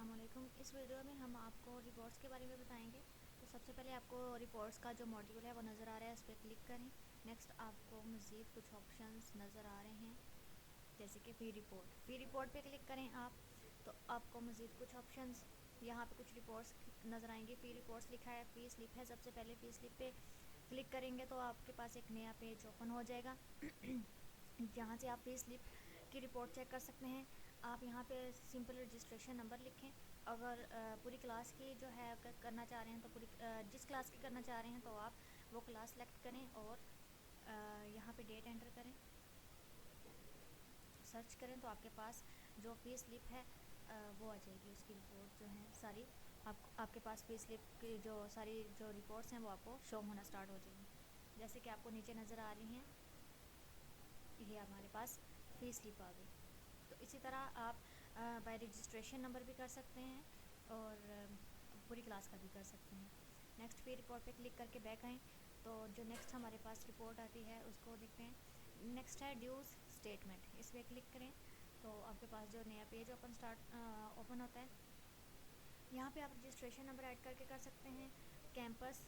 السلام علیکم۔ اس ویڈیو میں ہم آپ کو رپورٹس کے بارے میں بتائیں گے۔ تو سب سے پہلے آپ کو رپورٹس کا جو ماڈیول ہے وہ نظر آ رہا ہے، اس پہ کلک کریں۔ نیکسٹ آپ کو مزید کچھ آپشنز نظر آ رہے ہیں جیسے کہ فی رپورٹ پہ کلک کریں آپ تو آپ کو مزید کچھ آپشنز یہاں پہ کچھ رپورٹس نظر آئیں گے۔ فی رپورٹس لکھا ہے، فی سلپ ہے، سب سے پہلے فی سلپ پہ کلک کریں گے تو آپ کے پاس ایک نیا پیج اوپن ہو جائے گا جہاں سے آپ فی سلپ کی رپورٹ چیک کر سکتے ہیں۔ آپ یہاں پہ سمپل رجسٹریشن نمبر لکھیں۔ اگر پوری کلاس کی جو ہے کرنا چاہ رہے ہیں تو جس کلاس کی کرنا چاہ رہے ہیں تو آپ وہ کلاس سلیکٹ کریں اور یہاں پہ ڈیٹ انٹر کریں، سرچ کریں تو آپ کے پاس جو فی سلپ ہے وہ آ جائے گی۔ اس کی رپورٹ جو ہیں ساری آپ کے پاس فی سلپ کی جو ساری جو رپورٹس ہیں وہ آپ کو شو ہونا سٹارٹ ہو جائیں گی، جیسے کہ آپ کو نیچے نظر آ رہی ہیں۔ یہ ہمارے پاس فی سلپ آ گئی۔ تو اسی طرح آپ بائی رجسٹریشن نمبر بھی کر سکتے ہیں اور پوری کلاس کا بھی کر سکتے ہیں۔ نیکسٹ فی رپورٹ پہ کلک کر کے بیک آئیں تو جو نیکسٹ ہمارے پاس رپورٹ آتی ہے اس کو دیکھتے ہیں۔ نیکسٹ ہے ڈیوز اسٹیٹمنٹ، اس پہ کلک کریں تو آپ کے پاس جو نیا پیج اوپن ہوتا ہے۔ یہاں پہ آپ رجسٹریشن نمبر ایڈ کر کے کر سکتے ہیں۔ کیمپس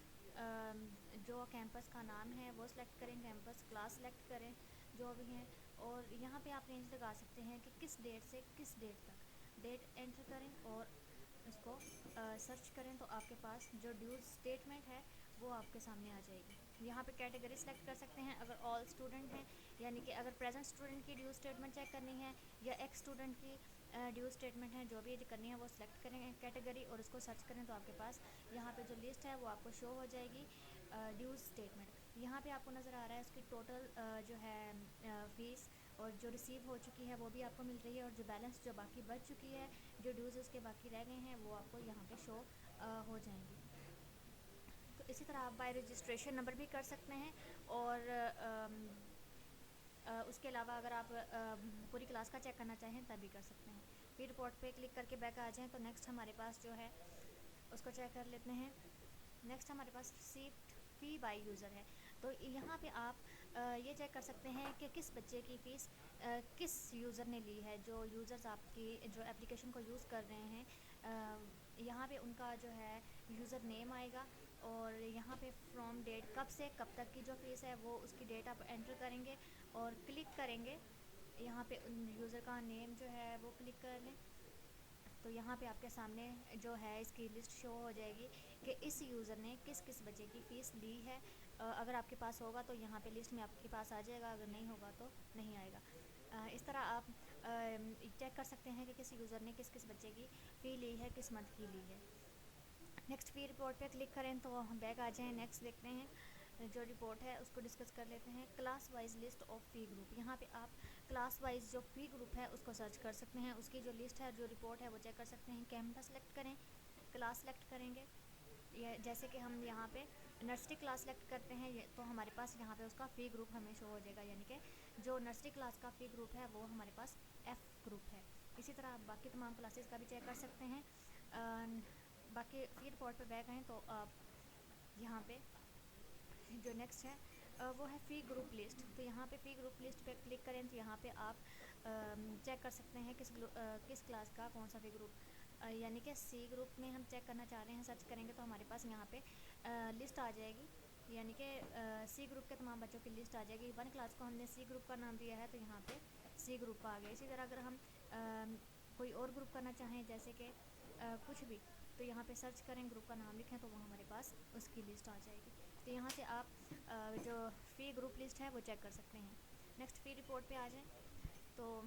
جو کیمپس کا نام ہے وہ سلیکٹ کریں، کیمپس کلاس سلیکٹ کریں جو بھی ہیں، اور یہاں پہ آپ رینج لگا سکتے ہیں کہ کس ڈیٹ سے کس ڈیٹ تک، ڈیٹ انٹر کریں اور اس کو سرچ کریں تو آپ کے پاس جو ڈیوز اسٹیٹمنٹ ہے وہ آپ کے سامنے آ جائے گی۔ یہاں پہ کیٹیگری سلیکٹ کر سکتے ہیں، اگر آل اسٹوڈنٹ ہیں یعنی کہ اگر پریزنٹ اسٹوڈنٹ کی ڈیوز اسٹیٹمنٹ چیک کرنی ہے یا ایکس اسٹوڈنٹ کی ڈیوز اسٹیٹمنٹ ہے، جو بھی کرنی ہے وہ سلیکٹ کریں کیٹیگری اور اس کو سرچ کریں تو آپ کے پاس یہاں پہ جو لسٹ ہے وہ آپ کو شو ہو جائے گی ڈیوز اسٹیٹمنٹ۔ یہاں پہ آپ کو نظر آ رہا ہے اس کی ٹوٹل جو ہے فیس اور جو ریسیو ہو چکی ہے وہ بھی آپ کو مل رہی ہے، اور جو بیلنس جو باقی بچ چکی ہے، جو ڈیوز اس کے باقی رہ گئے ہیں وہ آپ کو یہاں پہ شو ہو جائیں گی۔ تو اسی طرح آپ بائی رجسٹریشن نمبر بھی کر سکتے ہیں، اور اس کے علاوہ اگر آپ پوری کلاس کا چیک کرنا چاہیں تب بھی کر سکتے ہیں۔ پھر رپورٹ پہ کلک کر کے بیک آ جائیں تو نیکسٹ ہمارے پاس جو ہے اس کو چیک کر لیتے ہیں۔ نیکسٹ ہمارے پاس ریسیپٹ فی بائی یوزر ہے، تو یہاں پہ آپ یہ چیک کر سکتے ہیں کہ کس بچے کی فیس کس یوزر نے لی ہے۔ جو یوزرز آپ کی جو اپلیکیشن کو یوز کر رہے ہیں یہاں پہ ان کا جو ہے یوزر نیم آئے گا، اور یہاں پہ فرام ڈیٹ کب سے کب تک کی جو فیس ہے وہ اس کی ڈیٹ آپ انٹر کریں گے اور کلک کریں گے۔ یہاں پہ یوزر کا نیم جو ہے وہ کلک کر لیں تو یہاں پہ آپ کے سامنے جو ہے اس کی لسٹ شو ہو جائے گی کہ اس یوزر نے کس کس بچے کی فیس لی ہے۔ اگر آپ کے پاس ہوگا تو یہاں پہ لسٹ میں آپ کے پاس آ جائے گا، اگر نہیں ہوگا تو نہیں آئے گا۔ اس طرح آپ چیک کر سکتے ہیں کہ کس یوزر نے کس کس بچے کی فی لی ہے، کس منتھ کی لی ہے۔ نیکسٹ فی رپورٹ پہ کلک کریں تو ہم بیک آ جائیں۔ نیکسٹ دیکھتے ہیں جو رپورٹ ہے اس کو ڈسکس کر لیتے ہیں۔ کلاس وائز لسٹ آف فی گروپ، یہاں پہ آپ کلاس وائز جو فی گروپ ہے اس کو سرچ کر سکتے ہیں، اس کی جو لسٹ ہے جو رپورٹ ہے وہ چیک کر سکتے ہیں۔ کیمپس سلیکٹ کریں، کلاس سلیکٹ کریں گے، جیسے کہ ہم یہاں پہ نرسری کلاس سلیکٹ کرتے ہیں تو ہمارے پاس یہاں پہ اس کا فی گروپ ہمیں شو ہو جائے گا، یعنی کہ جو نرسری کلاس کا فی گروپ ہے وہ ہمارے پاس ایف گروپ ہے۔ اسی طرح آپ باقی تمام کلاسز کا بھی چیک کر سکتے ہیں۔ باقی فی رپورٹ پہ بیک آئیں تو آپ یہاں پہ جو نیکسٹ ہے وہ ہے فی گروپ لسٹ، تو یہاں پہ فی گروپ لسٹ پہ کلک کریں تو یہاں پہ آپ چیک کر سکتے ہیں کس کلاس کا کون سا فی گروپ، یعنی کہ سی گروپ میں ہم چیک کرنا چاہ رہے ہیں، سرچ کریں گے تو ہمارے پاس یہاں پہ لسٹ آ جائے گی، یعنی کہ سی گروپ کے تمام بچوں کی لسٹ آ جائے گی۔ ون کلاس کو ہم نے سی گروپ کا نام دیا ہے تو یہاں پہ سی گروپ کا آ گیا۔ اسی طرح اگر ہم کوئی اور گروپ کرنا چاہیں جیسے کہ کچھ بھی، تو یہاں پہ سرچ کریں، گروپ کا نام لکھیں تو وہ ہمارے پاس اس کی لسٹ آ جائے گی۔ تو یہاں سے آپ جو فی گروپ لسٹ ہے وہ چیک کر سکتے ہیں۔ نیکسٹ فی رپورٹ پہ آ جائیں تو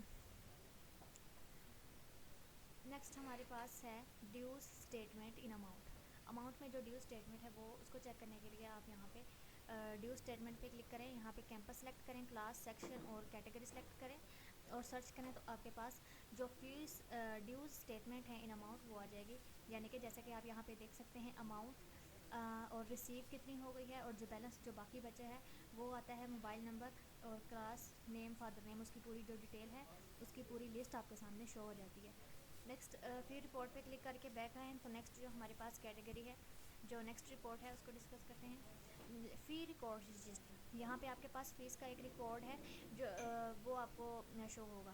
نیکسٹ ہمارے پاس ہے ڈیوز اسٹیٹمنٹ ان اماؤنٹ میں جو ڈیوز اسٹیٹمنٹ ہے وہ اس کو چیک کرنے کے لیے آپ یہاں پہ ڈیوز اسٹیٹمنٹ پہ کلک کریں، یہاں پہ کیمپس سلیکٹ کریں، کلاس سیکشن اور کیٹیگری سلیکٹ کریں اور سرچ کریں تو آپ کے پاس جو فیس ڈیوز اسٹیٹمنٹ ہے ان اماؤنٹ وہ آ جائے گی، یعنی کہ جیسے کہ آپ یہاں پہ دیکھ سکتے ہیں اماؤنٹ اور ریسیو کتنی ہو گئی ہے، اور جو بیلنس جو باقی بچے ہے وہ آتا ہے موبائل نمبر اور کلاس نیم، فادر نیم، اس کی پوری جو ڈیٹیل ہے اس کی پوری لسٹ آپ کے سامنے شو ہو جاتی ہے۔ نیکسٹ فی رپورٹ پہ کلک کر کے بیک آئیں تو نیکسٹ جو ہمارے پاس کیٹیگری ہے، جو نیکسٹ رپورٹ ہے اس کو ڈسکس کرتے ہیں۔ فی ریکارڈ رجسٹر، یہاں پہ آپ کے پاس فیس کا ایک ریکارڈ ہے جو وہ آپ کو شو ہوگا۔